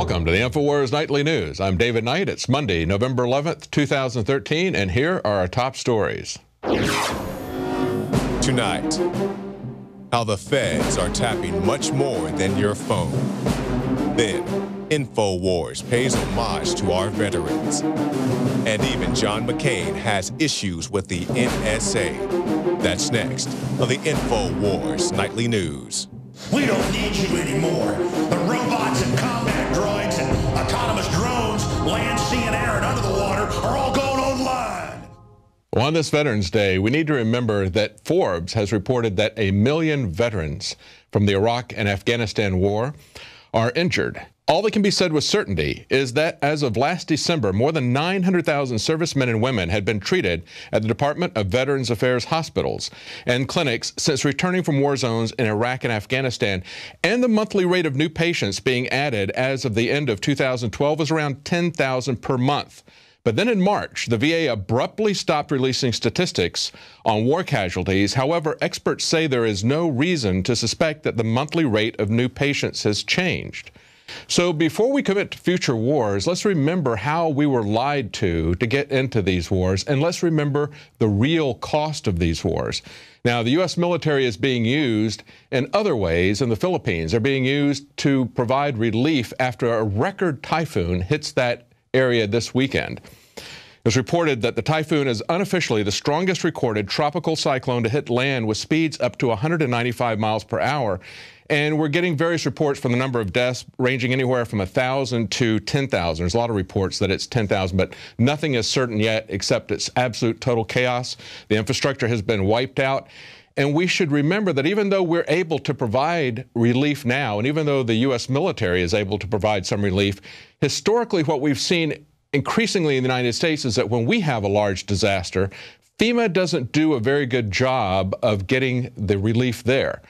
Welcome to the Infowars Nightly News. I'm David Knight. It's Monday, November 11th, 2013, and here are our top stories. Tonight, how the feds are tapping much more than your phone. Then, Infowars pays homage to our veterans. And even John McCain has issues with the NSA. That's next on the Infowars Nightly News. We don't need you anymore. The robots and combat droids and autonomous drones, land, sea, and air, and under the water are all going online. Well, on this Veterans Day, we need to remember that Forbes has reported that 1 million veterans from the Iraq and Afghanistan war are injured. All that can be said with certainty is that as of last December, more than 900,000 servicemen and women had been treated at the Department of Veterans Affairs hospitals and clinics since returning from war zones in Iraq and Afghanistan. And the monthly rate of new patients being added as of the end of 2012 was around 10,000 per month. But then in March, the VA abruptly stopped releasing statistics on war casualties. However, experts say there is no reason to suspect that the monthly rate of new patients has changed. So before we commit to future wars, let's remember how we were lied to get into these wars, and let's remember the real cost of these wars. Now, the U.S. military is being used in other ways in the Philippines. They're being used to provide relief after a record typhoon hits that area this weekend. It's reported that the typhoon is unofficially the strongest recorded tropical cyclone to hit land with speeds up to 195 miles per hour. And we're getting various reports from the number of deaths ranging anywhere from 1,000 to 10,000. There's a lot of reports that it's 10,000, but nothing is certain yet except it's absolute total chaos. The infrastructure has been wiped out. And we should remember that even though we're able to provide relief now, and even though the U.S. military is able to provide some relief, historically what we've seen increasingly in the United States is that when we have a large disaster, FEMA doesn't do a very good job of getting the relief there.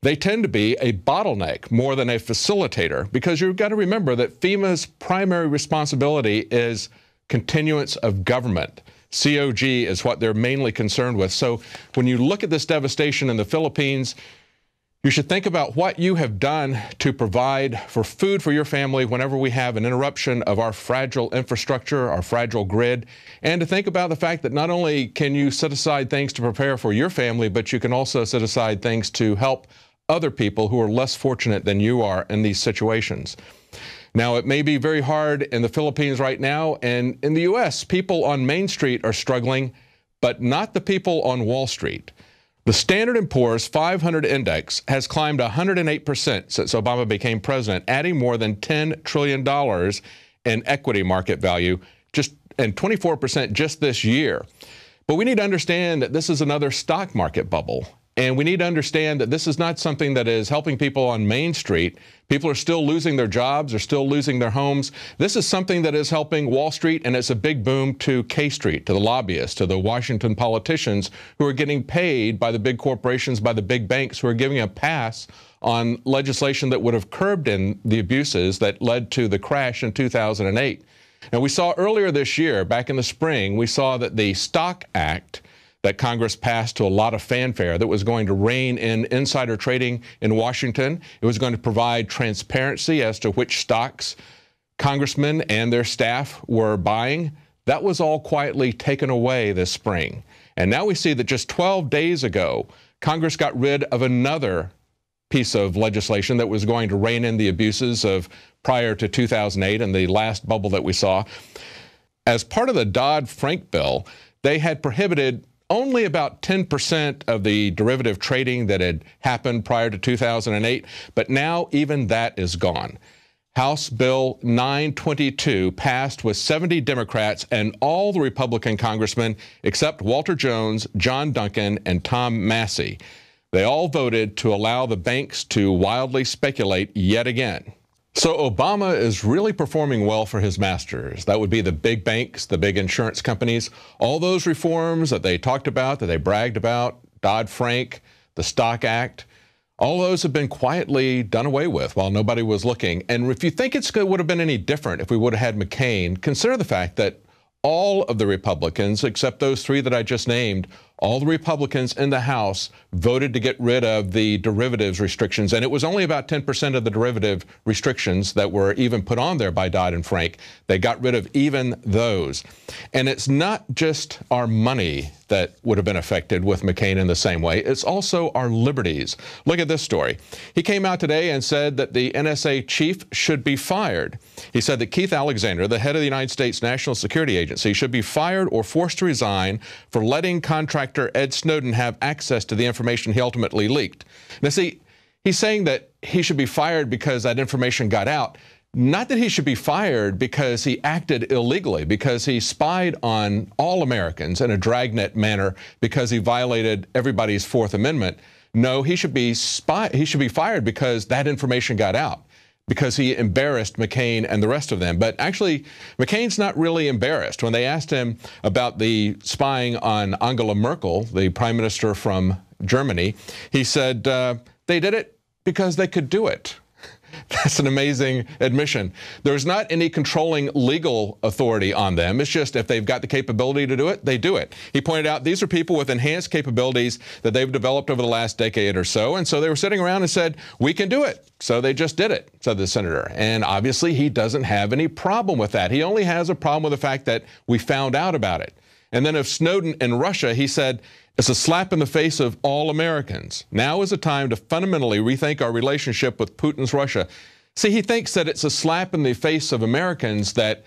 They tend to be a bottleneck more than a facilitator, because you've got to remember that FEMA's primary responsibility is continuance of government. COG is what they're mainly concerned with. So when you look at this devastation in the Philippines, you should think about what you have done to provide for food for your family whenever we have an interruption of our fragile infrastructure, our fragile grid, and to think about the fact that not only can you set aside things to prepare for your family, but you can also set aside things to help other people who are less fortunate than you are in these situations. Now, it may be very hard in the Philippines right now, and in the U.S., people on Main Street are struggling, but not the people on Wall Street. The Standard & Poor's 500 index has climbed 108% since Obama became president, adding more than $10 trillion in equity market value, and 24% just this year. But we need to understand that this is another stock market bubble. And we need to understand that this is not something that is helping people on Main Street. People are still losing their jobs, they're still losing their homes. This is something that is helping Wall Street, and it's a big boom to K Street, to the lobbyists, to the Washington politicians who are getting paid by the big corporations, by the big banks, who are giving a pass on legislation that would have curbed in the abuses that led to the crash in 2008. And we saw earlier this year, back in the spring, we saw that the Stock Act that Congress passed to a lot of fanfare that was going to rein in insider trading in Washington. It was going to provide transparency as to which stocks congressmen and their staff were buying. That was all quietly taken away this spring. And now we see that just 12 days ago, Congress got rid of another piece of legislation that was going to rein in the abuses of prior to 2008 and the last bubble that we saw. As part of the Dodd-Frank bill, they had prohibited only about 10% of the derivative trading that had happened prior to 2008, but now even that is gone. House Bill 922 passed with 70 Democrats and all the Republican congressmen except Walter Jones, John Duncan, and Tom Massey. They all voted to allow the banks to wildly speculate yet again. So Obama is really performing well for his masters. That would be the big banks, the big insurance companies. All those reforms that they talked about, that they bragged about, Dodd-Frank, the Stock Act, all those have been quietly done away with while nobody was looking. And if you think it would have been any different if we would have had McCain, consider the fact that all of the Republicans, except those three that I just named, all the Republicans in the House voted to get rid of the derivatives restrictions, and it was only about 10% of the derivative restrictions that were even put on there by Dodd and Frank. They got rid of even those. And it's not just our money that would have been affected with McCain in the same way. It's also our liberties. Look at this story. He came out today and said that the NSA chief should be fired. He said that Keith Alexander, the head of the United States National Security Agency, should be fired or forced to resign for letting contractor Ed Snowden have access to the information he ultimately leaked. Now, see, he's saying that he should be fired because that information got out. Not that he should be fired because he acted illegally, because he spied on all Americans in a dragnet manner, because he violated everybody's Fourth Amendment. No, he should be fired because that information got out, because he embarrassed McCain and the rest of them. But actually, McCain's not really embarrassed. When they asked him about the spying on Angela Merkel, the prime minister from Germany, he said they did it because they could do it. That's an amazing admission. There's not any controlling legal authority on them. It's just if they've got the capability to do it, they do it. He pointed out these are people with enhanced capabilities that they've developed over the last decade or so. And so they were sitting around and said, we can do it. So they just did it, said the senator. And obviously he doesn't have any problem with that. He only has a problem with the fact that we found out about it. And then of Snowden in Russia, he said, it's a slap in the face of all Americans. Now is the time to fundamentally rethink our relationship with Putin's Russia. See, he thinks that it's a slap in the face of Americans that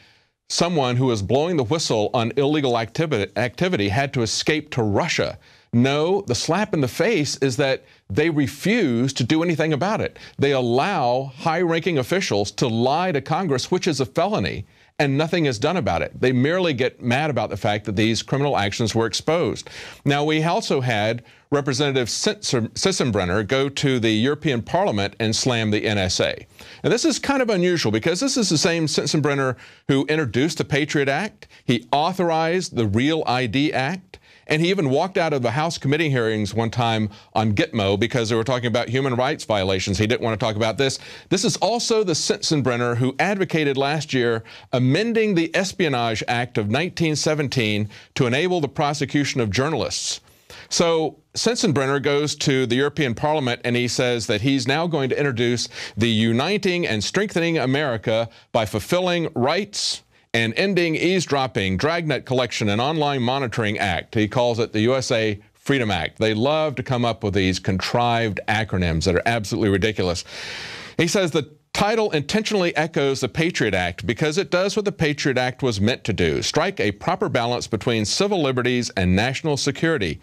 someone who is blowing the whistle on illegal activity had to escape to Russia. No, the slap in the face is that they refuse to do anything about it. They allow high-ranking officials to lie to Congress, which is a felony, and nothing is done about it. They merely get mad about the fact that these criminal actions were exposed. Now, we also had Representative Sensenbrenner go to the European Parliament and slam the NSA. And this is kind of unusual because this is the same Sensenbrenner who introduced the Patriot Act. He authorized the Real ID Act. And he even walked out of the House committee hearings one time on Gitmo because they were talking about human rights violations. He didn't want to talk about this. This is also the Sensenbrenner who advocated last year amending the Espionage Act of 1917 to enable the prosecution of journalists. So Sensenbrenner goes to the European Parliament and he says that he's now going to introduce the Uniting and Strengthening America by Fulfilling Rights and Ending Eavesdropping, Dragnet Collection, and Online Monitoring Act. He calls it the USA Freedom Act. They love to come up with these contrived acronyms that are absolutely ridiculous. He says the title intentionally echoes the Patriot Act because it does what the Patriot Act was meant to do, strike a proper balance between civil liberties and national security.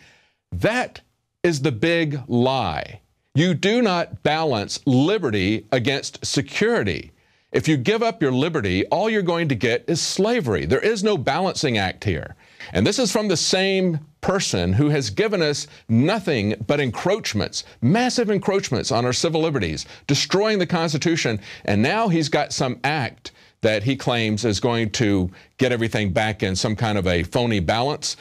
That is the big lie. You do not balance liberty against security. If you give up your liberty, all you're going to get is slavery. There is no balancing act here. And this is from the same person who has given us nothing but encroachments, massive encroachments on our civil liberties, destroying the Constitution. And now he's got some act that he claims is going to get everything back in some kind of a phony balance.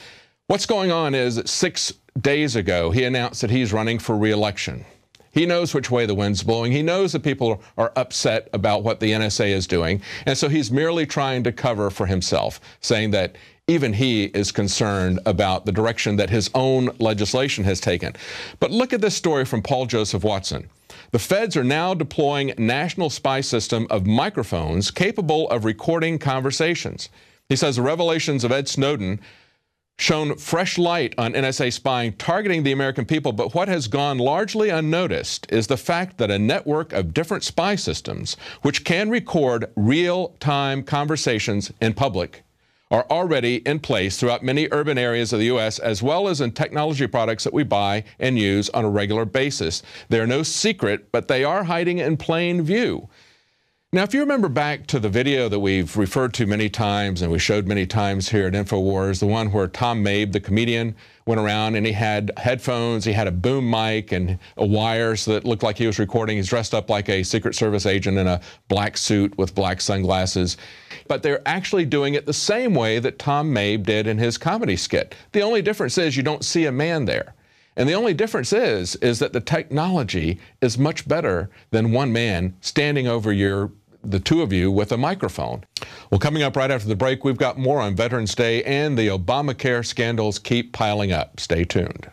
What's going on is that 6 days ago, he announced that he's running for re-election. He knows which way the wind's blowing. He knows that people are upset about what the NSA is doing. And so he's merely trying to cover for himself, saying that even he is concerned about the direction that his own legislation has taken. But look at this story from Paul Joseph Watson. The feds are now deploying a national spy system of microphones capable of recording conversations. He says the revelations of Ed Snowden shone fresh light on NSA spying targeting the American people, but what has gone largely unnoticed is the fact that a network of different spy systems, which can record real-time conversations in public, are already in place throughout many urban areas of the U.S., as well as in technology products that we buy and use on a regular basis. They're no secret, but they are hiding in plain view. Now, if you remember back to the video that we've referred to many times and we showed many times here at Infowars, the one where Tom Mabe, the comedian, went around and he had headphones, he had a boom mic and a wire so that it looked like he was recording. He's dressed up like a Secret Service agent in a black suit with black sunglasses. But they're actually doing it the same way that Tom Mabe did in his comedy skit. The only difference is you don't see a man there. And the only difference is that the technology is much better than one man standing over your the two of you with a microphone. Well, coming up right after the break, we've got more on Veterans Day, and the Obamacare scandals keep piling up. Stay tuned.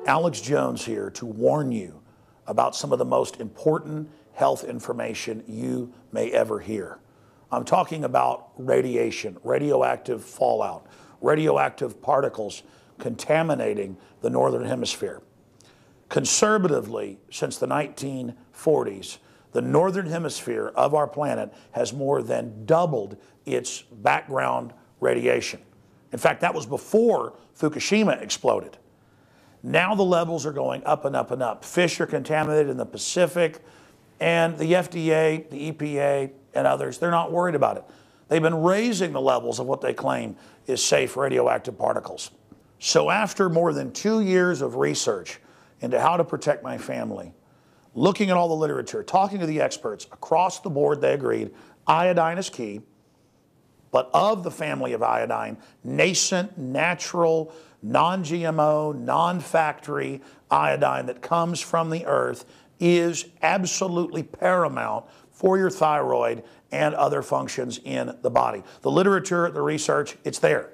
Alex Jones here to warn you about some of the most important health information you may ever hear. I'm talking about radiation, radioactive fallout, radioactive particles contaminating the Northern Hemisphere. Conservatively, since the 1940s, the Northern Hemisphere of our planet has more than doubled its background radiation. In fact, that was before Fukushima exploded. Now the levels are going up and up and up. Fish are contaminated in the Pacific, and the FDA, the EPA, and others, they're not worried about it. They've been raising the levels of what they claim is safe radioactive particles. So after more than 2 years of research into how to protect my family, looking at all the literature, talking to the experts, across the board they agreed iodine is key, but of the family of iodine, nascent, natural, non-GMO, non-factory iodine that comes from the earth is absolutely paramount for your thyroid and other functions in the body. The literature, the research, it's there.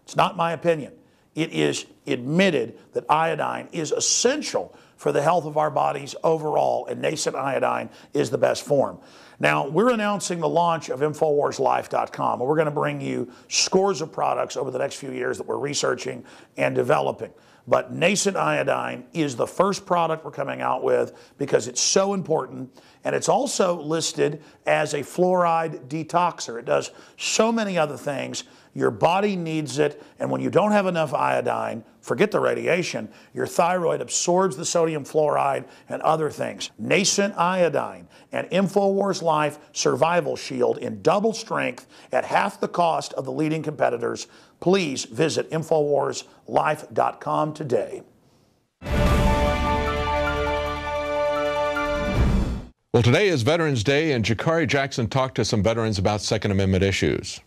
It's not my opinion. It is admitted that iodine is essential for the health of our bodies overall, and nascent iodine is the best form. Now, we're announcing the launch of InfoWarsLife.com, and we're going to bring you scores of products over the next few years that we're researching and developing. But nascent iodine is the first product we're coming out with because it's so important, and it's also listed as a fluoride detoxer. It does so many other things. Your body needs it, and when you don't have enough iodine, forget the radiation, your thyroid absorbs the sodium fluoride and other things. Nascent iodine and InfoWars Life Survival Shield in double strength at half the cost of the leading competitors. Please visit InfoWarsLife.com today. Well, today is Veterans Day, and Jakari Jackson talked to some veterans about Second Amendment issues.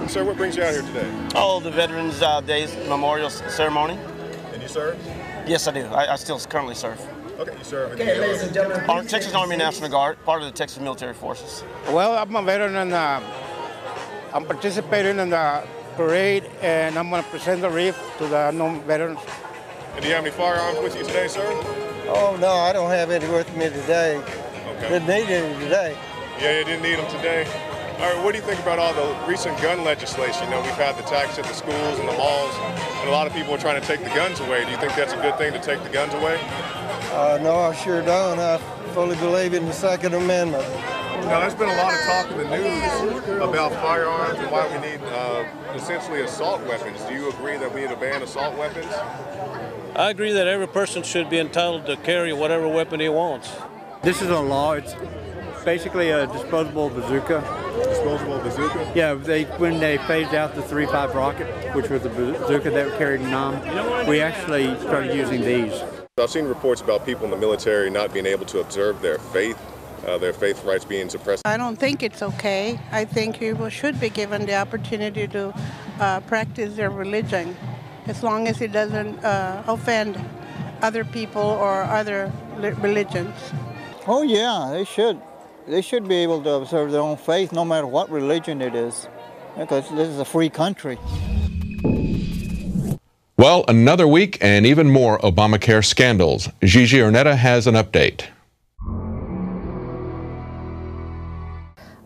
Sir, what brings you out here today? Oh, the Veterans Day Memorial Ceremony. And you serve? Yes, I do. I still currently serve. Okay, you serve in the Texas Army National Guard, part of the Texas Military Forces. Well, I'm a veteran, and I'm participating in the parade, and I'm going to present the wreath to the unknown veterans. And do you have any firearms with you today, sir? Oh, no, I don't have any with me today. Okay. Didn't need any today. Yeah, you didn't need them today. All right, what do you think about all the recent gun legislation? You know, we've had the tax at the schools and the malls, and a lot of people are trying to take the guns away. Do you think that's a good thing to take the guns away? No, I sure don't. I fully believe in the Second Amendment. Now, there's been a lot of talk in the news about firearms and why we need essentially assault weapons. Do you agree that we need to ban assault weapons? I agree that every person should be entitled to carry whatever weapon he wants. This is a law. It's basically a disposable bazooka. Disposable bazooka? Yeah, when they phased out the 3.5 rocket, which was the bazooka that were carried in Nam, we actually started using these. I've seen reports about people in the military not being able to observe their faith rights being suppressed. I don't think it's okay. I think people should be given the opportunity to practice their religion, as long as it doesn't offend other people or other religions. Oh, yeah, they should. They should be able to observe their own faith, no matter what religion it is, because this is a free country. Well, another week and even more Obamacare scandals. Gigi Ornetta has an update.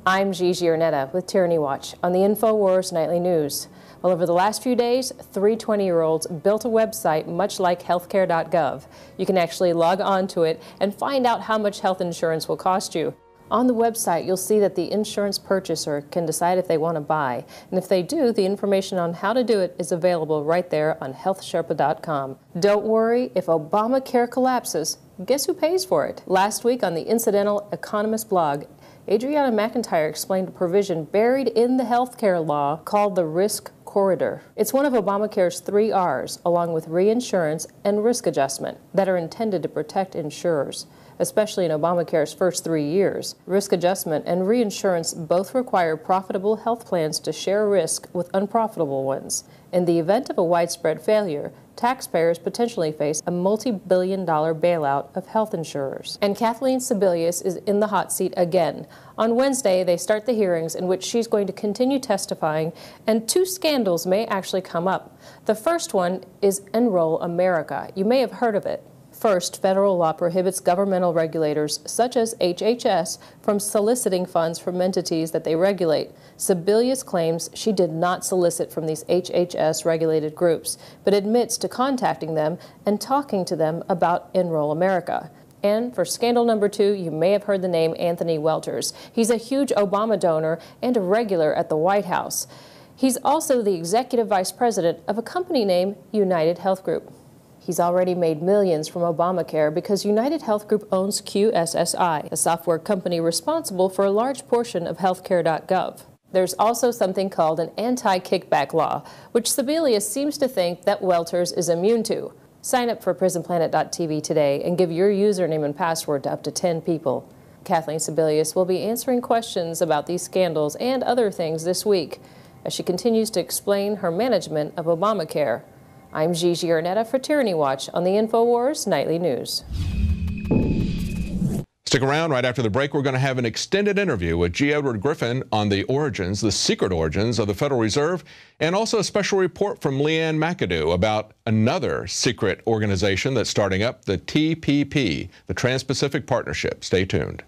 I'm Gigi Ornetta with Tyranny Watch on the Infowars Nightly News. Well, over the last few days, 3 20-year-olds built a website much like healthcare.gov. You can actually log on to it and find out how much health insurance will cost you. On the website, you'll see that the insurance purchaser can decide if they want to buy. And if they do, the information on how to do it is available right there on healthsherpa.com. Don't worry, if Obamacare collapses, guess who pays for it? Last week on the Incidental Economist blog, Adriana McIntyre explained a provision buried in the healthcare law called the risk corridor. It's one of Obamacare's 3 R's, along with reinsurance and risk adjustment, that are intended to protect insurers, especially in Obamacare's first 3 years. Risk adjustment and reinsurance both require profitable health plans to share risk with unprofitable ones. In the event of a widespread failure, taxpayers potentially face a multi-billion-dollar bailout of health insurers. And Kathleen Sebelius is in the hot seat again. On Wednesday, they start the hearings in which she's going to continue testifying, and 2 scandals may actually come up. The first one is Enroll America. You may have heard of it. First, federal law prohibits governmental regulators, such as HHS, from soliciting funds from entities that they regulate. Sebelius claims she did not solicit from these HHS-regulated groups, but admits to contacting them and talking to them about Enroll America. And for scandal number 2, you may have heard the name Anthony Welters. He's a huge Obama donor and a regular at the White House. He's also the executive vice president of a company named United Health Group. He's already made millions from Obamacare because United Health Group owns QSSI, a software company responsible for a large portion of healthcare.gov. There's also something called an anti-kickback law, which Sebelius seems to think that Welters is immune to. Sign up for PrisonPlanet.tv today and give your username and password to up to 10 people. Kathleen Sebelius will be answering questions about these scandals and other things this week as she continues to explain her management of Obamacare. I'm Gigi Arnetta for Tyranny Watch on the Infowars Nightly News. Stick around. Right after the break, we're going to have an extended interview with G. Edward Griffin on the origins, the secret origins of the Federal Reserve, and also a special report from Leanne McAdoo about another secret organization that's starting up, the TPP, the Trans-Pacific Partnership. Stay tuned.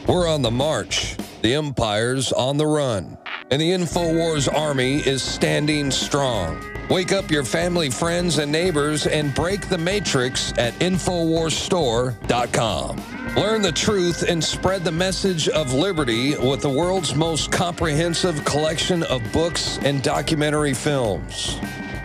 We're on the march. The empire's on the run. And the Infowars army is standing strong. Wake up your family, friends, and neighbors and break the matrix at InfowarsStore.com. Learn the truth and spread the message of liberty with the world's most comprehensive collection of books and documentary films.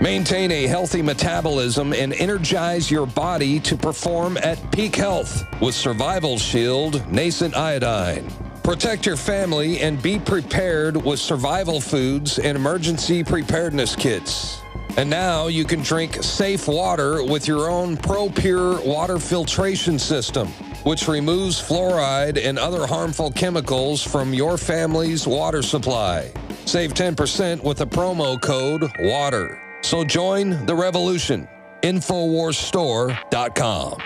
Maintain a healthy metabolism and energize your body to perform at peak health with Survival Shield Nascent Iodine. Protect your family and be prepared with survival foods and emergency preparedness kits. And now you can drink safe water with your own ProPure water filtration system, which removes fluoride and other harmful chemicals from your family's water supply. Save 10% with the promo code WATER. So join the revolution. InfowarsStore.com.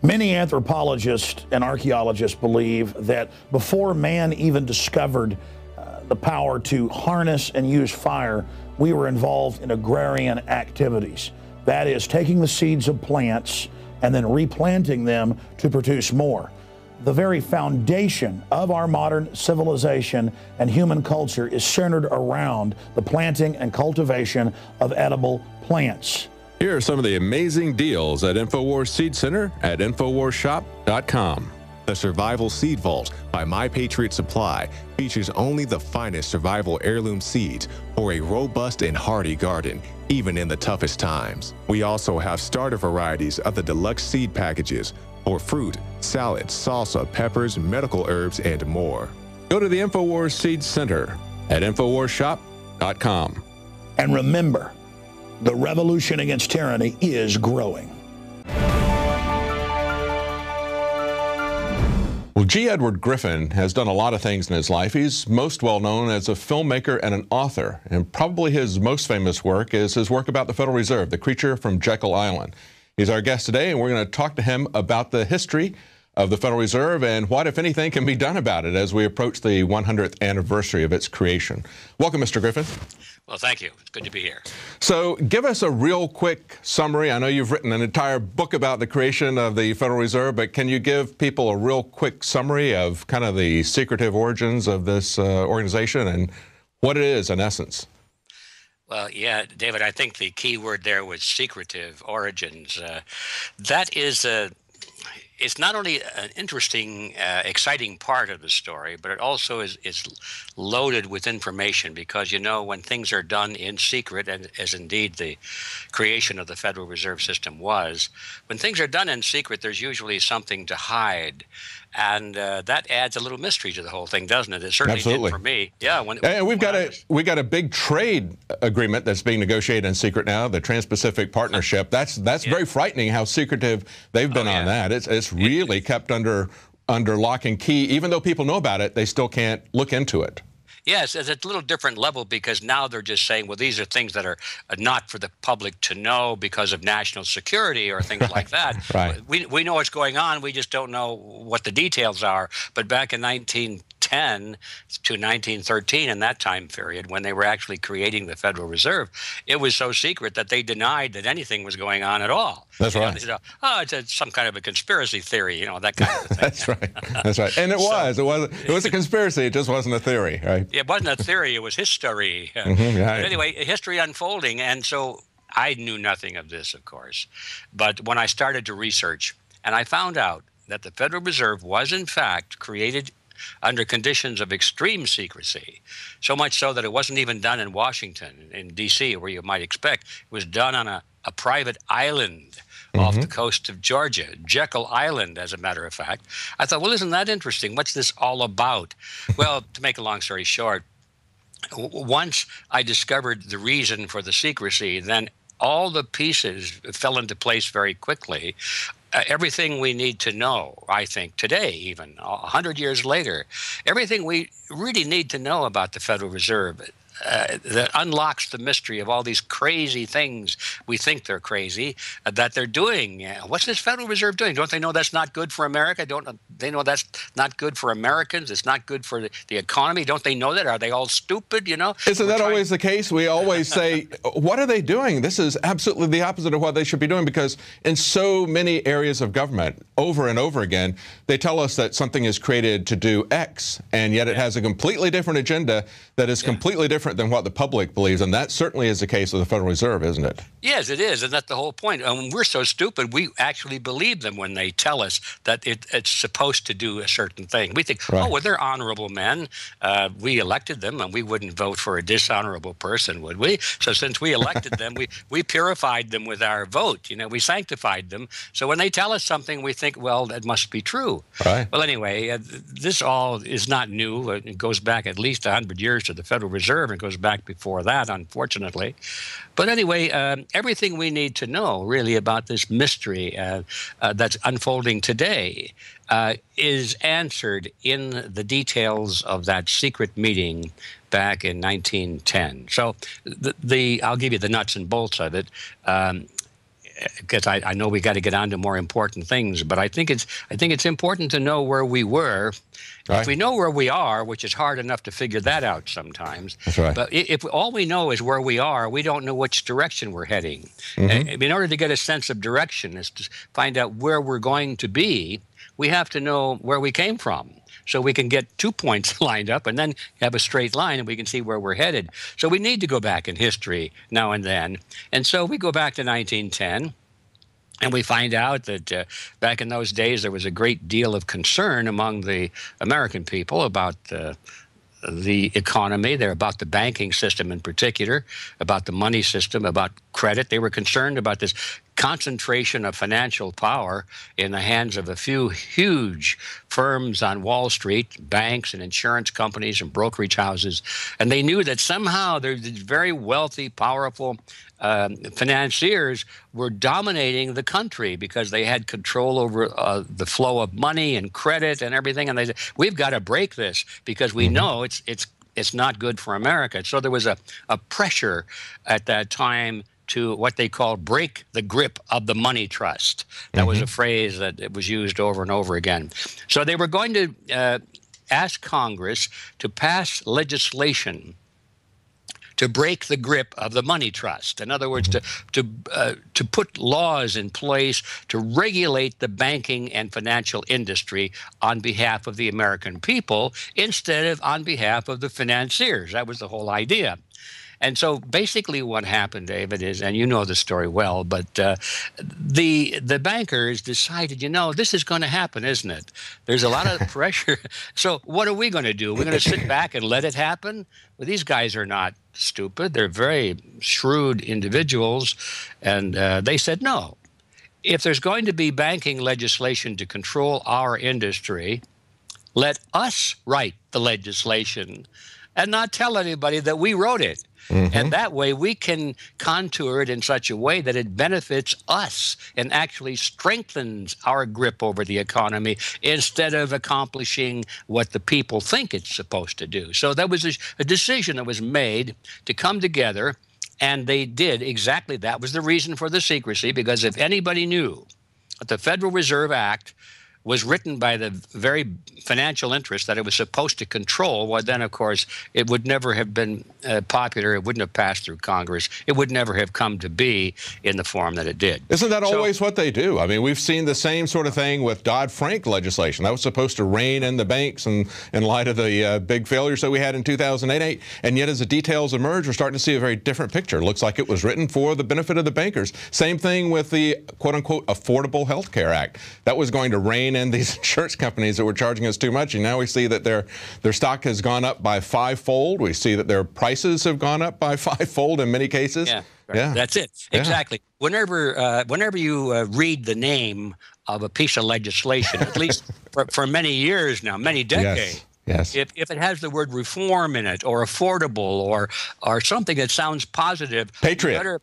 Many anthropologists and archaeologists believe that before man even discovered the power to harness and use fire, we were involved in agrarian activities. That is, taking the seeds of plants and then replanting them to produce more. The very foundation of our modern civilization and human culture is centered around the planting and cultivation of edible plants. Here are some of the amazing deals at Infowars Seed Center at InfowarsShop.com. The Survival Seed Vault by My Patriot Supply features only the finest survival heirloom seeds for a robust and hardy garden, even in the toughest times. We also have starter varieties of the deluxe seed packages for fruit, salad, salsa, peppers, medical herbs, and more. Go to the Infowars Seed Center at InfowarsShop.com. And remember, the revolution against tyranny is growing. Well, G. Edward Griffin has done a lot of things in his life. He's most well known as a filmmaker and an author, and probably his most famous work is his work about the Federal Reserve, the creature from Jekyll Island. He's our guest today, and we're going to talk to him about the history of the Federal Reserve and what, if anything, can be done about it as we approach the 100th anniversary of its creation. Welcome, Mr. Griffin. Well, thank you. It's good to be here. So give us a real quick summary. I know you've written an entire book about the creation of the Federal Reserve, but can you give people a real quick summary of kind of the secretive origins of this organization and what it is in essence? Well, yeah, David, I think the key word there was secretive origins. That is it's not only an interesting, exciting part of the story, but it also is loaded with information because, you know, when things are done in secret, and as indeed the creation of the Federal Reserve System was, when things are done in secret, there's usually something to hide. And that adds a little mystery to the whole thing, doesn't it? It certainly did for me. Yeah. And we've got a big trade agreement that's being negotiated in secret now, the Trans-Pacific Partnership. That's very frightening how secretive they've been on that. It's really kept under lock and key. Even though people know about it, they still can't look into it. Yes, it's a little different level because now they're just saying, well, these are things that are not for the public to know because of national security or things like that. Right. We know what's going on. We just don't know what the details are. But back in 1910 to 1913, in that time period, when they were actually creating the Federal Reserve, it was so secret that they denied that anything was going on at all. That's right. They said, oh, it's some kind of a conspiracy theory, you know, that kind of thing. That's right. That's right. And it was a conspiracy. It just wasn't a theory, right? It wasn't a theory. It was history. Right. But anyway, history unfolding. And so I knew nothing of this, of course. But when I started to research, and I found out that the Federal Reserve was, in fact, created under conditions of extreme secrecy, so much so that it wasn't even done in Washington, in D.C., where you might expect. It was done on a private island off the coast of Georgia, Jekyll Island, as a matter of fact. I thought, well, isn't that interesting? What's this all about? Well, to make a long story short, once I discovered the reason for the secrecy, then all the pieces fell into place very quickly. Everything we need to know, I think, today, even 100 years later, everything we really need to know about the Federal Reserve that unlocks the mystery of all these crazy things we think they're crazy that they're doing. What's this Federal Reserve doing? Don't they know that's not good for America? Don't they know that's not good for Americans? It's not good for the economy. Don't they know that? Are they all stupid, you know? Isn't that always the case? We always say, what are they doing? This is absolutely the opposite of what they should be doing, because in so many areas of government, over and over again, they tell us that something is created to do X, and yet it has a completely different agenda that is completely different than what the public believes, and that certainly is the case with the Federal Reserve, isn't it? Yes, it is, and that's the whole point. We're so stupid, we actually believe them when they tell us that it's supposed to do a certain thing. We think, oh, well, they're honorable men. We elected them, and we wouldn't vote for a dishonorable person, would we? So since we elected them, we purified them with our vote. You know, we sanctified them. So when they tell us something, we think, well, that must be true. Right. Well, anyway, this all is not new. It goes back at least 100 years to the Federal Reserve. It goes back before that, unfortunately. But anyway, everything we need to know really about this mystery that's unfolding today is answered in the details of that secret meeting back in 1910. So I'll give you the nuts and bolts of it. Because I know we got to get on to more important things, but I think it's important to know where we were. Right. If we know where we are, which is hard enough to figure that out sometimes. That's right. But if all we know is where we are, we don't know which direction we're heading. In order to get a sense of direction, is to find out where we're going to be, we have to know where we came from. So we can get 2 points lined up and then have a straight line and we can see where we're headed. So we need to go back in history now and then. And so we go back to 1910. And we find out that back in those days, there was a great deal of concern among the American people about the economy. They're about the banking system in particular, about the money system, about credit. They were concerned about this concentration of financial power in the hands of a few huge firms on Wall Street, banks and insurance companies and brokerage houses. And they knew that somehow these very wealthy, powerful financiers were dominating the country because they had control over the flow of money and credit and everything. And they said, we've got to break this because we know it's not good for America. So there was a pressure at that time to what they call break the grip of the money trust. That was a phrase that it was used over and over again. So they were going to ask Congress to pass legislation to break the grip of the money trust. In other words, to put laws in place to regulate the banking and financial industry on behalf of the American people instead of on behalf of the financiers. That was the whole idea. And so basically what happened, David, is, and you know the story well, but the bankers decided, you know, this is going to happen, isn't it? There's a lot of pressure. So what are we going to do? We're going to sit back and let it happen? Well, these guys are not stupid. They're very shrewd individuals. And they said, no. If there's going to be banking legislation to control our industry, let us write the legislation and not tell anybody that we wrote it. And that way we can contour it in such a way that it benefits us and actually strengthens our grip over the economy instead of accomplishing what the people think it's supposed to do. So that was a decision that was made to come together, and they did exactly that. Was the reason for the secrecy, because if anybody knew that the Federal Reserve Act was written by the very financial interest that it was supposed to control, well, then, of course, it would never have been popular. It wouldn't have passed through Congress. It would never have come to be in the form that it did. Isn't that always what they do? I mean, we've seen the same sort of thing with Dodd-Frank legislation. That was supposed to rein in the banks in light of the big failures that we had in 2008. And yet, as the details emerge, we're starting to see a very different picture. It looks like it was written for the benefit of the bankers. Same thing with the quote-unquote Affordable Health Care Act. That was going to rein in these insurance companies that were charging us too much, and now we see that their stock has gone up by 5-fold. We see that their prices have gone up by 5-fold in many cases. Yeah, right. Yeah. That's it. Exactly. Whenever you read the name of a piece of legislation, at least for many years now, many decades. Yes. If it has the word reform in it, or affordable, or something that sounds positive, Patriot.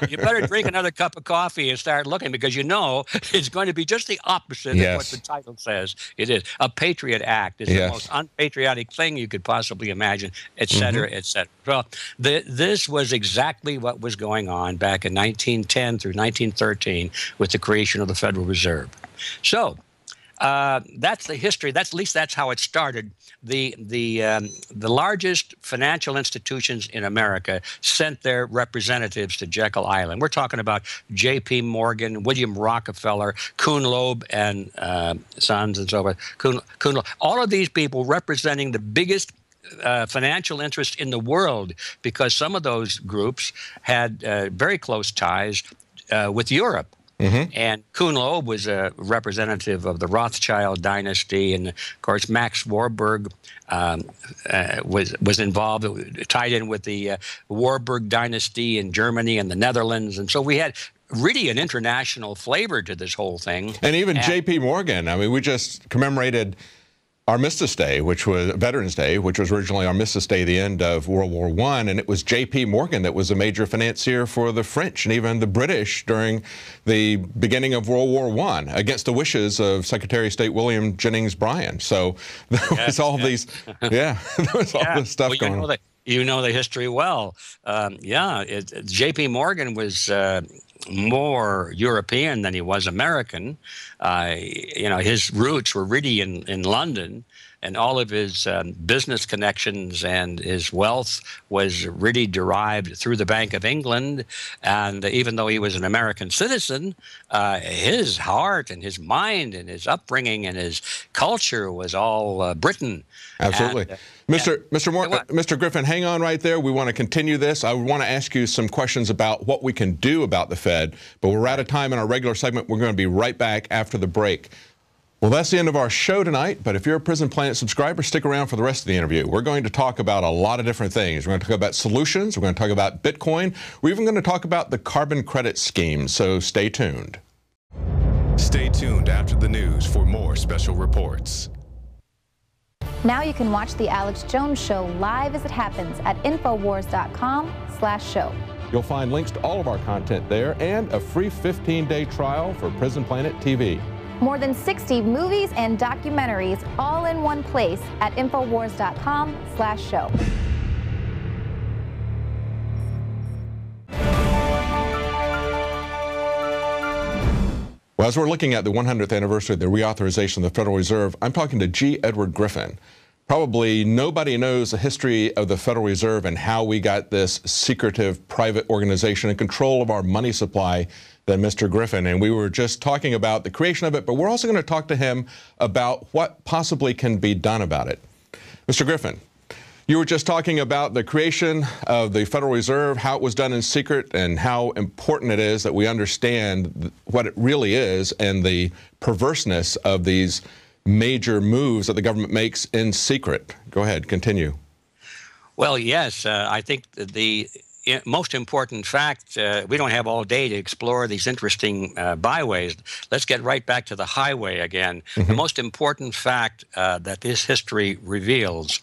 You better drink another cup of coffee and start looking, because you know it's going to be just the opposite of what the title says it is. A Patriot Act is the most unpatriotic thing you could possibly imagine, et cetera, et cetera. Well, this was exactly what was going on back in 1910 through 1913 with the creation of the Federal Reserve. So that's the history. At least that's how it started. The largest financial institutions in America sent their representatives to Jekyll Island. We're talking about J.P. Morgan, William Rockefeller, Kuhn Loeb and Sons, and so forth. Kuhn Loeb. All of these people representing the biggest financial interest in the world, because some of those groups had very close ties with Europe. And Kuhn Loeb was a representative of the Rothschild dynasty, and of course Max Warburg was involved, tied in with the Warburg dynasty in Germany and the Netherlands, and so we had really an international flavor to this whole thing. And even J.P. Morgan. I mean, we just commemorated Armistice Day, which was Veterans Day, which was originally Armistice Day, the end of World War I, and it was J.P. Morgan that was a major financier for the French and even the British during the beginning of World War I, against the wishes of Secretary of State William Jennings Bryan. So there was all these, there was all this stuff going on. You know the history well. J.P. Morgan was more European than he was American. You know, his roots were really in London, and all of his business connections and his wealth was really derived through the Bank of England. And even though he was an American citizen, his heart and his mind and his upbringing and his culture was all Britain. Absolutely. And, Mr. Griffin, hang on right there. We want to continue this. I want to ask you some questions about what we can do about the Fed, but we're out of time in our regular segment. We're going to be right back after the break. Well, that's the end of our show tonight, but if you're a Prison Planet subscriber, stick around for the rest of the interview. We're going to talk about a lot of different things. We're going to talk about solutions. We're going to talk about Bitcoin. We're even going to talk about the carbon credit scheme, so stay tuned. Stay tuned after the news for more special reports. Now you can watch The Alex Jones Show live as it happens at Infowars.com/show. You'll find links to all of our content there and a free 15-day trial for Prison Planet TV. More than 60 movies and documentaries all in one place at Infowars.com/show. Well, as we're looking at the 100th anniversary of the reauthorization of the Federal Reserve, I'm talking to G. Edward Griffin. Probably nobody knows the history of the Federal Reserve and how we got this secretive private organization in control of our money supply than Mr. Griffin. And we were just talking about the creation of it, but we're also going to talk to him about what possibly can be done about it. Mr. Griffin, you were just talking about the creation of the Federal Reserve, how it was done in secret, and how important it is that we understand what it really is and the perverseness of these major moves that the government makes in secret. Go ahead, continue. Well, yes, I think the most important fact, we don't have all day to explore these interesting byways. Let's get right back to the highway again. The most important fact that this history reveals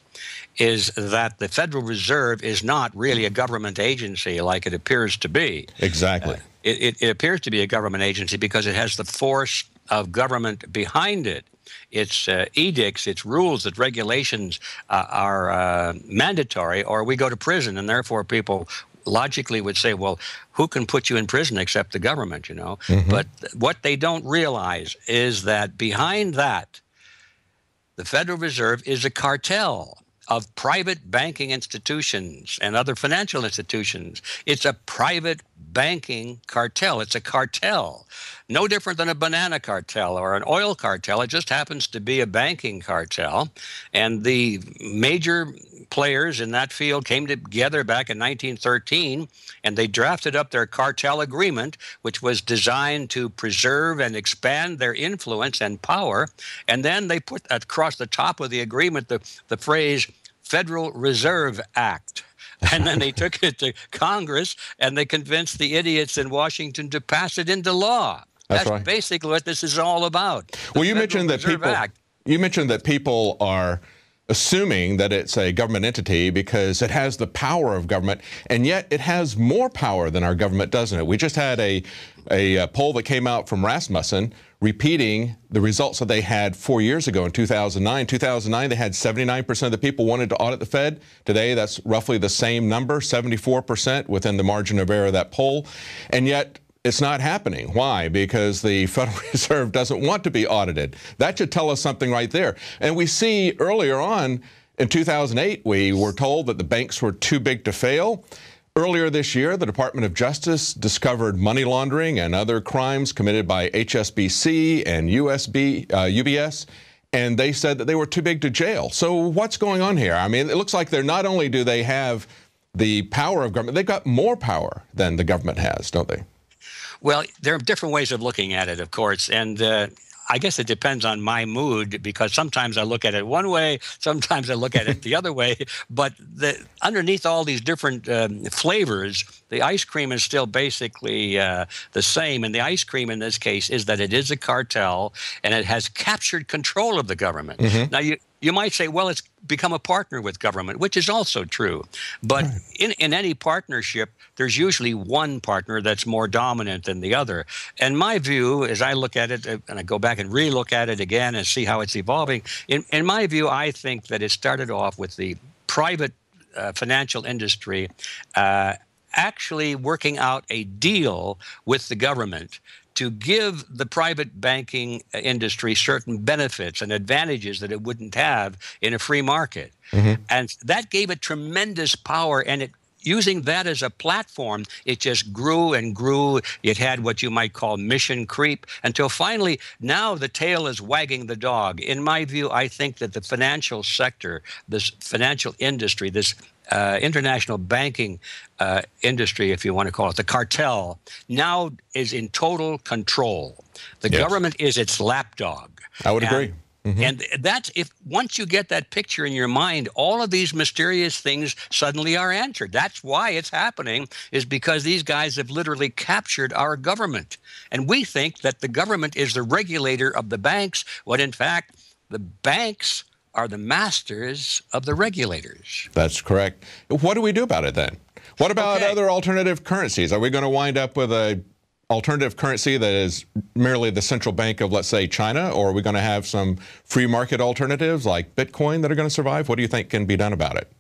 is that the Federal Reserve is not really a government agency like it appears to be. Exactly. It appears to be a government agency because it has the force of government behind it. Its edicts, its rules, its regulations are mandatory, or we go to prison, and therefore people logically would say, well, who can put you in prison except the government, you know? But what they don't realize is that behind that, the Federal Reserve is a cartel of private banking institutions and other financial institutions. It's a private banking cartel. It's a cartel. No different than a banana cartel or an oil cartel. It just happens to be a banking cartel. And the major players in that field came together back in 1913, and they drafted up their cartel agreement, which was designed to preserve and expand their influence and power. And then they put across the top of the agreement the phrase Federal Reserve Act. And then they took it to Congress, and they convinced the idiots in Washington to pass it into law. That's right. Basically what this is all about. Well, you mentioned that people are assuming that it's a government entity because it has the power of government, and yet it has more power than our government, doesn't it? We just had a poll that came out from Rasmussen repeating the results that they had 4 years ago in 2009. 2009, they had 79% of the people wanted to audit the Fed. Today, that's roughly the same number, 74% within the margin of error of that poll. And yet, it's not happening. Why? Because the Federal Reserve doesn't want to be audited. That should tell us something right there. And we see earlier on in 2008, we were told that the banks were too big to fail. Earlier this year, the Department of Justice discovered money laundering and other crimes committed by HSBC and UBS, and they said that they were too big to jail. So what's going on here? I mean, it looks like they're not only do they have the power of government, they've got more power than the government has, don't they? Well, there are different ways of looking at it, of course, and I guess it depends on my mood, because sometimes I look at it one way, sometimes I look at it the other way, but underneath all these different flavors, the ice cream is still basically the same, and the ice cream in this case is that it is a cartel, and it has captured control of the government. Now, you might say, well, it's become a partner with government, which is also true. But in any partnership, there's usually one partner that's more dominant than the other. And my view, as I look at it, and I go back and re-look at it again and see how it's evolving, in my view, I think that it started off with the private financial industry actually working out a deal with the government to give the private banking industry certain benefits and advantages that it wouldn't have in a free market. And that gave it tremendous power, and using that as a platform, it just grew and grew. It had what you might call mission creep, until finally now the tail is wagging the dog. In my view, I think that the financial sector, this financial industry, this international banking industry, if you want to call it, the cartel, now is in total control. The government is its lapdog. I would agree. And that's, once you get that picture in your mind, all of these mysterious things suddenly are answered. That's why it's happening, is because these guys have literally captured our government. And we think that the government is the regulator of the banks, when in fact the banks are the masters of the regulators. That's correct. What do we do about it then? What about other alternative currencies? Are we going to wind up with a alternative currency that is merely the central bank of, let's say, China, or are we going to have some free market alternatives like Bitcoin that are going to survive? What do you think can be done about it?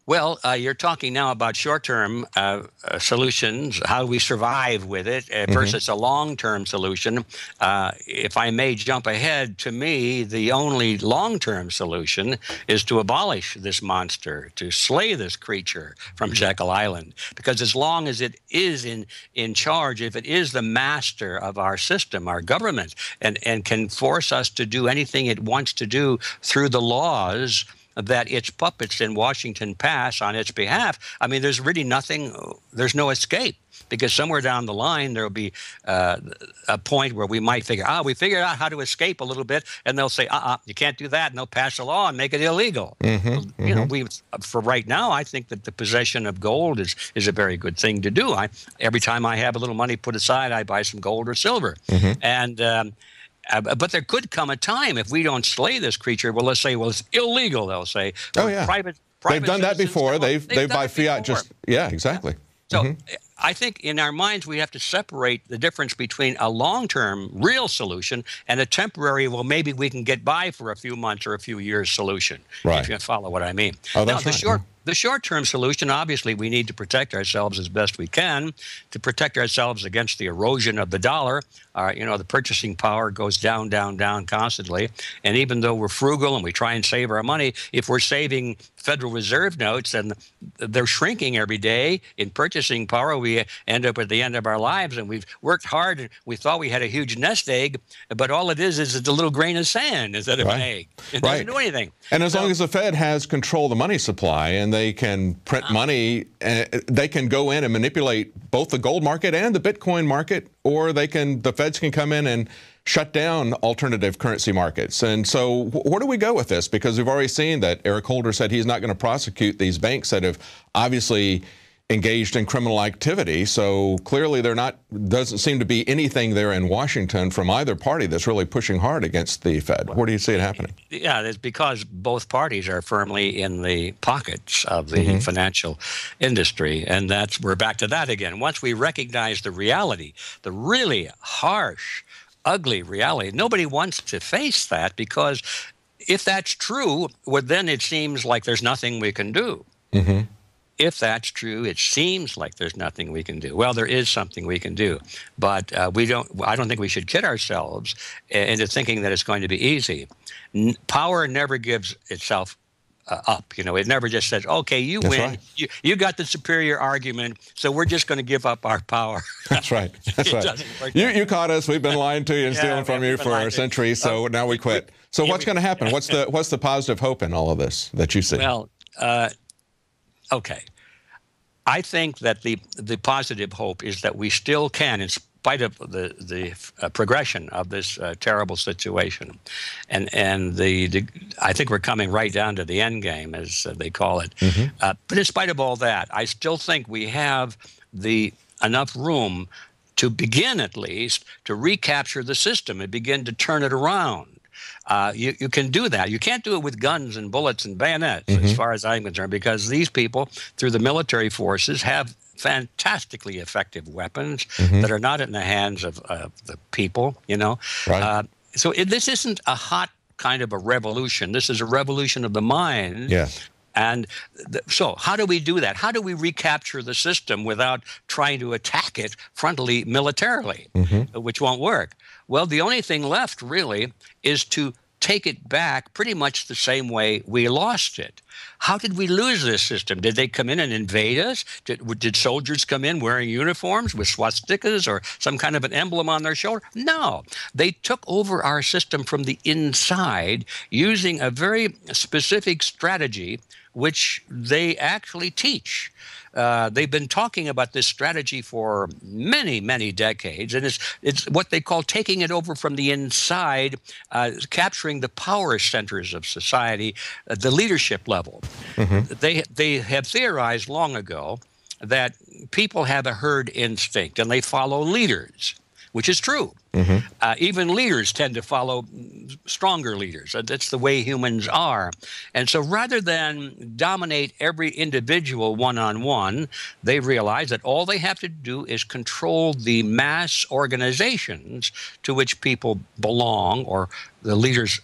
Well, you're talking now about short-term solutions, how we survive with it versus a long-term solution. If I may jump ahead, to me, the only long-term solution is to abolish this monster, to slay this creature from Jekyll Island. Because as long as it is in charge, if it is the master of our system, our government, and can force us to do anything it wants to do through the laws that its puppets in Washington pass on its behalf, I mean, there's really nothing, there's no escape, because somewhere down the line, there'll be a point where we might figure, we figured out how to escape a little bit, and they'll say, you can't do that, and they'll pass a law and make it illegal. You know, for right now, I think that the possession of gold is a very good thing to do. Every time I have a little money put aside, I buy some gold or silver. But there could come a time if we don't slay this creature. Well, let's say, well, it's illegal. They'll say, private they've done that before. They've by fiat before. Exactly. So I think in our minds we have to separate the difference between a long-term real solution and a temporary, well, maybe we can get by for a few months or a few years solution. Right. If you follow what I mean. Oh, that's right. The short-term solution, obviously, we need to protect ourselves as best we can, to protect ourselves against the erosion of the dollar. You know, the purchasing power goes down, down, down constantly. And even though we're frugal and we try and save our money, if we're saving Federal Reserve notes and they're shrinking every day in purchasing power, we end up at the end of our lives, and we've worked hard and we thought we had a huge nest egg, but all it is it's a little grain of sand instead of an egg. It doesn't do anything. And as long as the Fed has control of the money supply and they can print money, they can go in and manipulate both the gold market and the Bitcoin market, or the Feds can come in and shut down alternative currency markets. And so where do we go with this? Because we've already seen that Eric Holder said he's not going to prosecute these banks that have obviously engaged in criminal activity. So clearly doesn't seem to be anything there in Washington from either party that's really pushing hard against the Fed. Where do you see it happening? Yeah, it's because both parties are firmly in the pockets of the financial industry. And we're back to that again. Once we recognize the reality, the really harsh, ugly reality, nobody wants to face that, because if that's true, well, then it seems like there's nothing we can do. If that's true, it seems like there's nothing we can do. Well, there is something we can do, but I don't think we should kid ourselves into thinking that it's going to be easy. Power never gives itself up. You know, it never just says, okay, you win. Right. You got the superior argument, so we're just going to give up our power. That's right. That's right. You caught us. We've been lying to you and stealing from you for a century, so now we quit. So what's going to happen? What's the positive hope in all of this that you see? Well, okay. I think that the positive hope is that we still can, in spite of the progression of this terrible situation, and I think we're coming right down to the end game, as they call it. But in spite of all that, I still think we have enough room to begin, at least, to recapture the system and begin to turn it around. You can do that. You can't do it with guns and bullets and bayonets, as far as I'm concerned, because these people, through the military forces, have fantastically effective weapons that are not in the hands of the people, you know. Right. So this isn't a hot kind of a revolution. This is a revolution of the mind. Yes. And so how do we do that? How do we recapture the system without trying to attack it frontally militarily, which won't work? Well, the only thing left, really, is to take it back pretty much the same way we lost it. How did we lose this system? Did they come in and invade us? Did soldiers come in wearing uniforms with swastikas or some kind of an emblem on their shoulder? No. They took over our system from the inside using a very specific strategy, which they actually teach. They've been talking about this strategy for many, many decades, and it's what they call taking it over from the inside, capturing the power centers of society, the leadership level. They have theorized long ago that people have a herd instinct, and they follow leaders, which is true. Even leaders tend to follow stronger leaders. That's the way humans are. And so rather than dominate every individual one-on-one, they realize that all they have to do is control the mass organizations to which people belong, or the leaders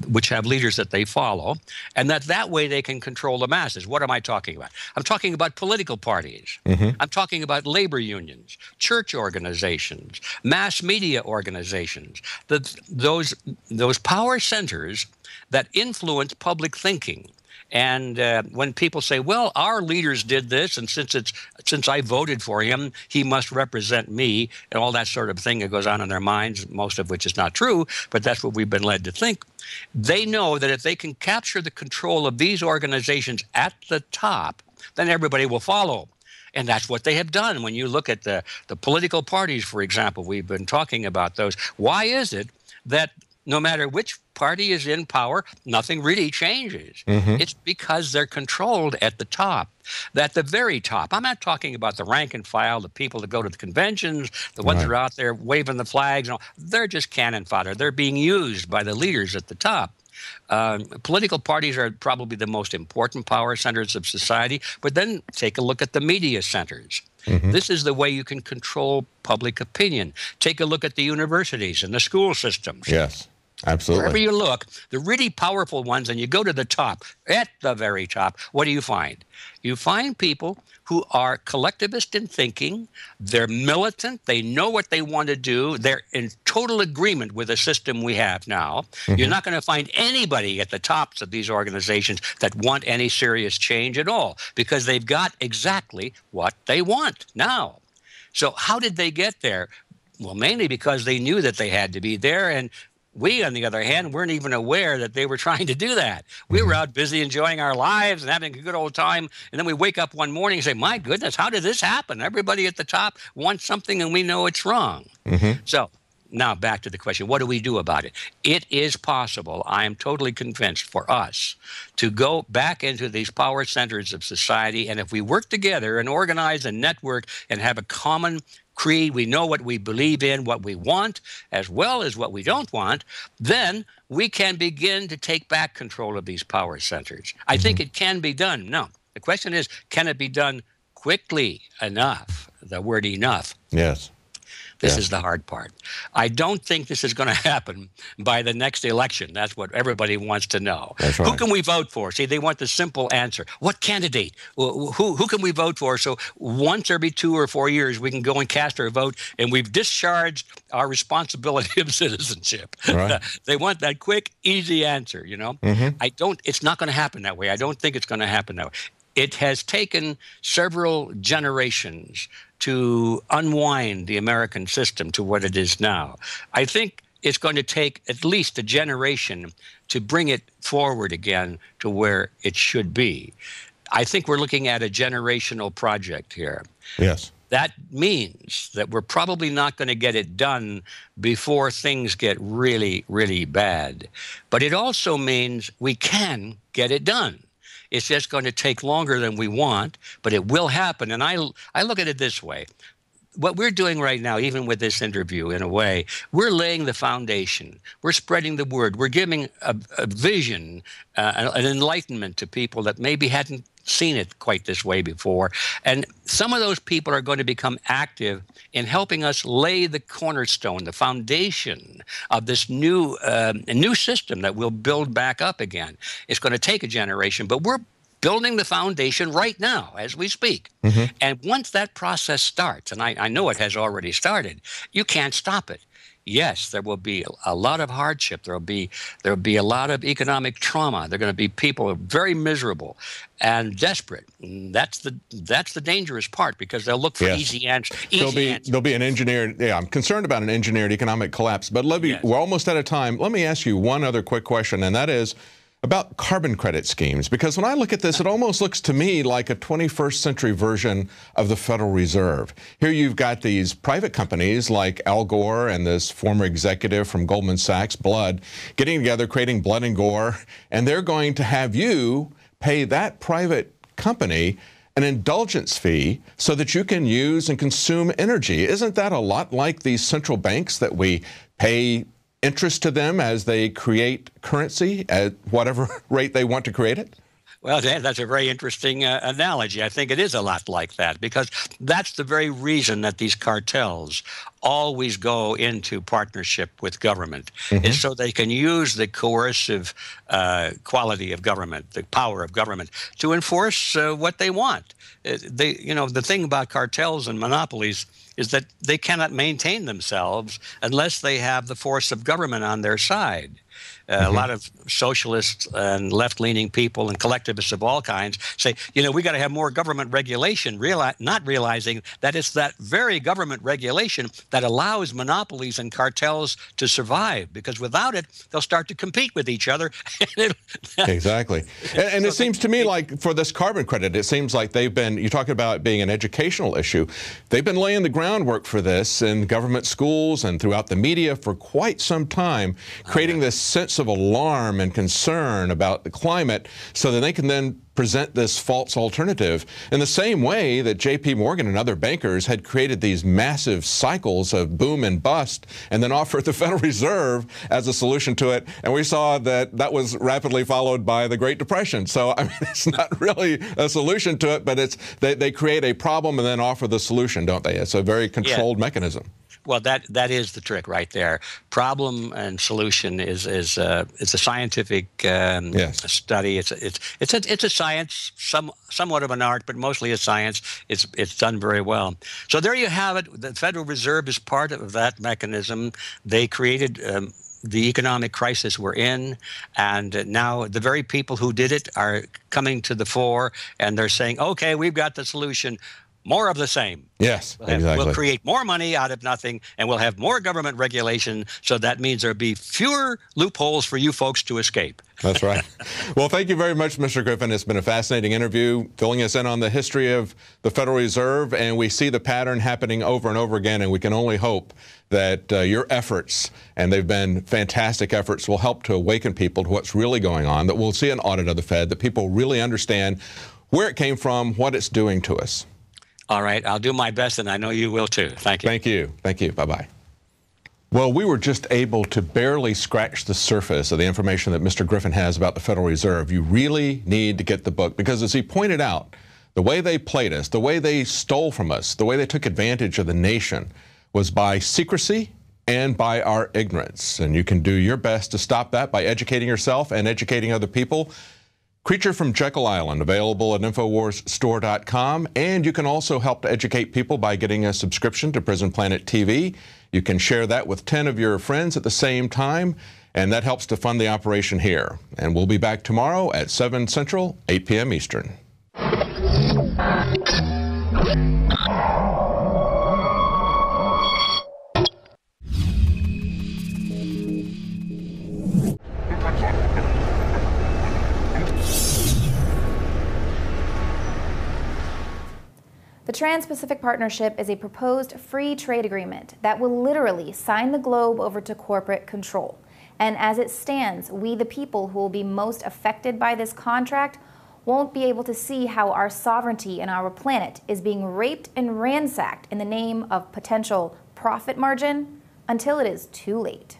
which have leaders that they follow, and that way they can control the masses. What am I talking about? I'm talking about political parties. I'm talking about labor unions, church organizations, mass media organizations, those power centers that influence public thinking. And when people say, well, our leaders did this, and since I voted for him, he must represent me, and all that sort of thing that goes on in their minds, most of which is not true, but that's what we've been led to think. They know that if they can capture the control of these organizations at the top, then everybody will follow. And that's what they have done. When you look at the political parties, for example, we've been talking about those. Why is it that no matter which party is in power, nothing really changes? It's because they're controlled at the top. At the very top. I'm not talking about the rank and file, the people that go to the conventions, the ones that are out there waving the flags. And all. They're just cannon fodder. They're being used by the leaders at the top. Political parties are probably the most important power centers of society, but then take a look at the media centers. This is the way you can control public opinion. Take a look at the universities and the school systems. Yes. Absolutely. Wherever you look, the really powerful ones, and you go to the top, at the very top, what do you find? You find people who are collectivist in thinking, they're militant, they know what they want to do, they're in total agreement with the system we have now. You're not going to find anybody at the tops of these organizations that want any serious change at all, because they've got exactly what they want now. So how did they get there? Well, mainly because they knew that they had to be there, and we, on the other hand, weren't even aware that they were trying to do that. We were out busy enjoying our lives and having a good old time, and then we wake up one morning and say, my goodness, how did this happen? Everybody at the top wants something, and we know it's wrong. So now back to the question, what do we do about it? It is possible, I am totally convinced, for us to go back into these power centers of society, and if we work together and organize a network and have a common creed, we know what we believe in, what we want, as well as what we don't want, then we can begin to take back control of these power centers. I think it can be done. No, the question is, can it be done quickly enough? The word enough. Yes. This is the hard part. I don't think this is going to happen by the next election. That's what everybody wants to know. That's right. Who can we vote for? See, they want the simple answer. What candidate? Who can we vote for? So once every 2 or 4 years, we can go and cast our vote, and we've discharged our responsibility of citizenship. Right. They want that quick, easy answer, you know? It's not going to happen that way. I don't think it's going to happen that way. It has taken several generations to unwind the American system to what it is now. I think it's going to take at least a generation to bring it forward again to where it should be. I think we're looking at a generational project here. Yes. That means that we're probably not going to get it done before things get really, really bad. But it also means we can get it done. It's just going to take longer than we want, but it will happen. And I look at it this way. What we're doing right now, even with this interview, in a way, we're laying the foundation. We're spreading the word. We're giving a vision, an enlightenment to people that maybe hadn't seen it quite this way before. And some of those people are going to become active in helping us lay the cornerstone, the foundation of this new system that we'll build back up again. It's going to take a generation, but we're building the foundation right now as we speak. And once that process starts, and I know it has already started, you can't stop it. Yes, there will be a lot of hardship. There will be a lot of economic trauma. There are going to be people very miserable and desperate. And that's the dangerous part, because they'll look for easy answers. There'll be an engineered. Yeah, I'm concerned about an engineered economic collapse. But Levy, we're almost out of time. Let me ask you one other quick question, and that is about carbon credit schemes, because when I look at this, it almost looks to me like a 21st century version of the Federal Reserve. Here you've got these private companies like Al Gore and this former executive from Goldman Sachs, Blood, getting together, creating Blood and Gore, and they're going to have you pay that private company an indulgence fee so that you can use and consume energy. Isn't that a lot like these central banks that we pay interest to them as they create currency at whatever rate they want to create it? Well, Dan, that's a very interesting analogy. I think it is a lot like that, because that's the very reason that these cartels always go into partnership with government, is so they can use the coercive quality of government, the power of government, to enforce what they want. The thing about cartels and monopolies is that they cannot maintain themselves unless they have the force of government on their side. A lot of socialists and left-leaning people and collectivists of all kinds say, we got to have more government regulation, not realizing that it's that very government regulation that allows monopolies and cartels to survive, because without it, they'll start to compete with each other. Exactly. And it seems to me like for this carbon credit, it seems like they've been, you're talking about it being an educational issue, they've been laying the groundwork for this in government schools and throughout the media for quite some time, creating this sense of alarm and concern about the climate so that they can then present this false alternative in the same way that J.P. Morgan and other bankers had created these massive cycles of boom and bust and then offered the Federal Reserve as a solution to it. And we saw that that was rapidly followed by the Great Depression. So, I mean, it's not really a solution to it, but it's they create a problem and then offer the solution, don't they? It's a very controlled mechanism. Well, that is the trick right there. Problem and solution is a scientific study. It's a science, somewhat of an art, but mostly a science. It's done very well. So there you have it. The Federal Reserve is part of that mechanism. They created the economic crisis we're in, and now the very people who did it are coming to the fore, and they're saying, "Okay, we've got the solution." More of the same. Yes, exactly. We'll create more money out of nothing, and we'll have more government regulation, so that means there'll be fewer loopholes for you folks to escape. That's right. Well, thank you very much, Mr. Griffin. It's been a fascinating interview, filling us in on the history of the Federal Reserve, and we see the pattern happening over and over again, and we can only hope that your efforts, and they've been fantastic efforts, will help to awaken people to what's really going on, that we'll see an audit of the Fed, that people really understand where it came from, what it's doing to us. All right, I'll do my best, and I know you will too. Thank you. Thank you. Thank you. Bye-bye. Well, we were just able to barely scratch the surface of the information that Mr. Griffin has about the Federal Reserve. You really need to get the book, because as he pointed out, the way they played us, the way they stole from us, the way they took advantage of the nation was by secrecy and by our ignorance. And you can do your best to stop that by educating yourself and educating other people. Creature from Jekyll Island, available at InfoWarsStore.com. And you can also help to educate people by getting a subscription to Prison Planet TV. You can share that with 10 of your friends at the same time, and that helps to fund the operation here. And we'll be back tomorrow at 7 Central, 8 p.m. Eastern. The Trans-Pacific Partnership is a proposed free trade agreement that will literally sign the globe over to corporate control. And as it stands, we, the people who will be most affected by this contract, won't be able to see how our sovereignty and our planet is being raped and ransacked in the name of potential profit margin until it is too late.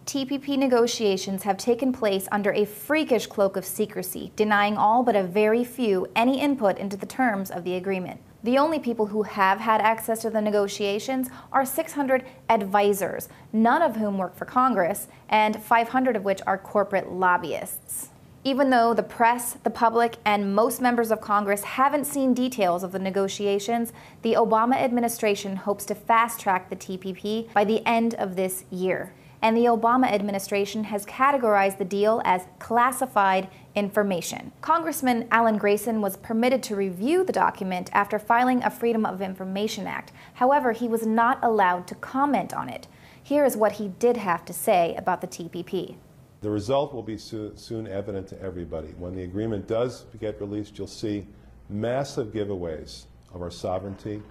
TPP negotiations have taken place under a freakish cloak of secrecy, denying all but a very few any input into the terms of the agreement. The only people who have had access to the negotiations are 600 advisors, none of whom work for Congress, and 500 of which are corporate lobbyists. Even though the press, the public, and most members of Congress haven't seen details of the negotiations, the Obama administration hopes to fast-track the TPP by the end of this year. And the Obama administration has categorized the deal as classified information. Congressman Alan Grayson was permitted to review the document after filing a Freedom of Information Act. However, he was not allowed to comment on it. Here is what he did have to say about the TPP. The result will be soon evident to everybody. When the agreement does get released, you'll see massive giveaways of our sovereignty,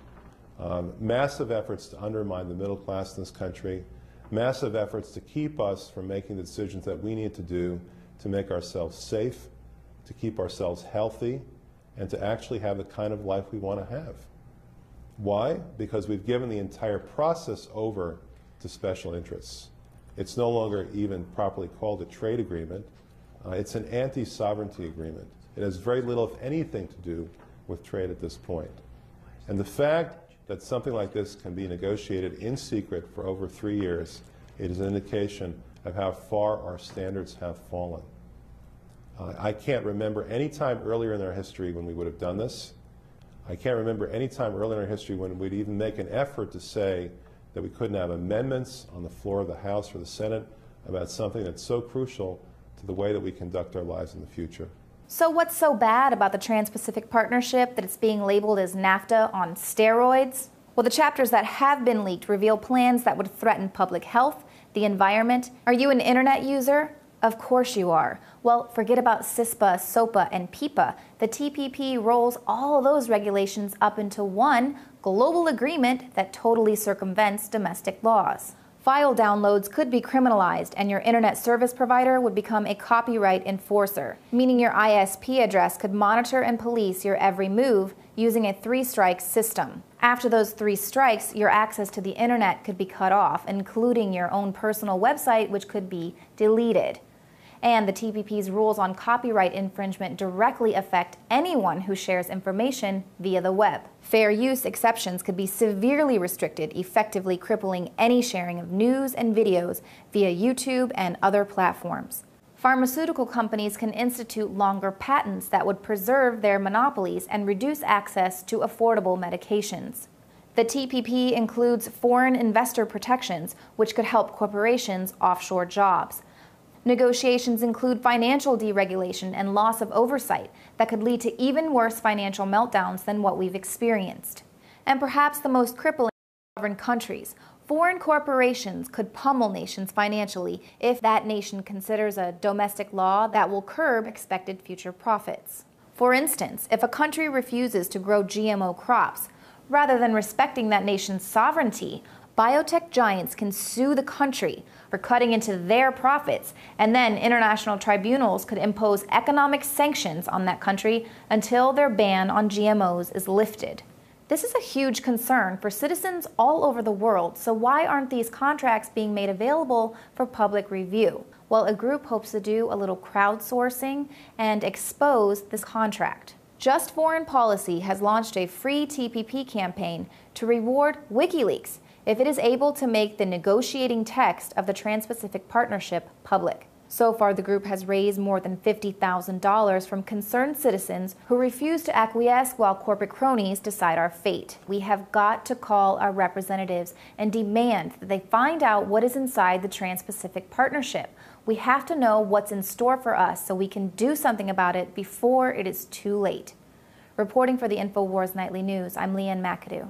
massive efforts to undermine the middle class in this country, massive efforts to keep us from making the decisions that we need to do to make ourselves safe, to keep ourselves healthy, and to actually have the kind of life we want to have. Why? Because we've given the entire process over to special interests. It's no longer even properly called a trade agreement. It's an anti-sovereignty agreement. It has very little, if anything, to do with trade at this point. And the fact that something like this can be negotiated in secret for over 3 years, it is an indication of how far our standards have fallen. I can't remember any time earlier in our history when we would have done this. I can't remember any time earlier in our history when we'd even make an effort to say that we couldn't have amendments on the floor of the House or the Senate about something that's so crucial to the way that we conduct our lives in the future. So what's so bad about the Trans-Pacific Partnership that it's being labeled as NAFTA on steroids? Well, the chapters that have been leaked reveal plans that would threaten public health, the environment. Are you an internet user? Of course you are. Well, forget about CISPA, SOPA, and PIPA. The TPP rolls all those regulations up into one global agreement that totally circumvents domestic laws. File downloads could be criminalized, and your internet service provider would become a copyright enforcer, meaning your ISP address could monitor and police your every move using a 3-strike system. After those 3 strikes, your access to the internet could be cut off, including your own personal website, which could be deleted. And the TPP's rules on copyright infringement directly affect anyone who shares information via the web. Fair use exceptions could be severely restricted, effectively crippling any sharing of news and videos via YouTube and other platforms. Pharmaceutical companies can institute longer patents that would preserve their monopolies and reduce access to affordable medications. The TPP includes foreign investor protections, which could help corporations offshore jobs. Negotiations include financial deregulation and loss of oversight that could lead to even worse financial meltdowns than what we've experienced. And perhaps the most crippling of sovereign countries, foreign corporations could pummel nations financially if that nation considers a domestic law that will curb expected future profits. For instance, if a country refuses to grow GMO crops, rather than respecting that nation's sovereignty, biotech giants can sue the country for cutting into their profits, and then international tribunals could impose economic sanctions on that country until their ban on GMOs is lifted. This is a huge concern for citizens all over the world, so why aren't these contracts being made available for public review? Well, a group hopes to do a little crowdsourcing and expose this contract. Just Foreign Policy has launched a free TPP campaign to reward WikiLeaks if it is able to make the negotiating text of the Trans-Pacific Partnership public. So far, the group has raised more than $50,000 from concerned citizens who refuse to acquiesce while corporate cronies decide our fate. We have got to call our representatives and demand that they find out what is inside the Trans-Pacific Partnership. We have to know what's in store for us so we can do something about it before it is too late. Reporting for the Infowars Nightly News, I'm Leanne McAdoo.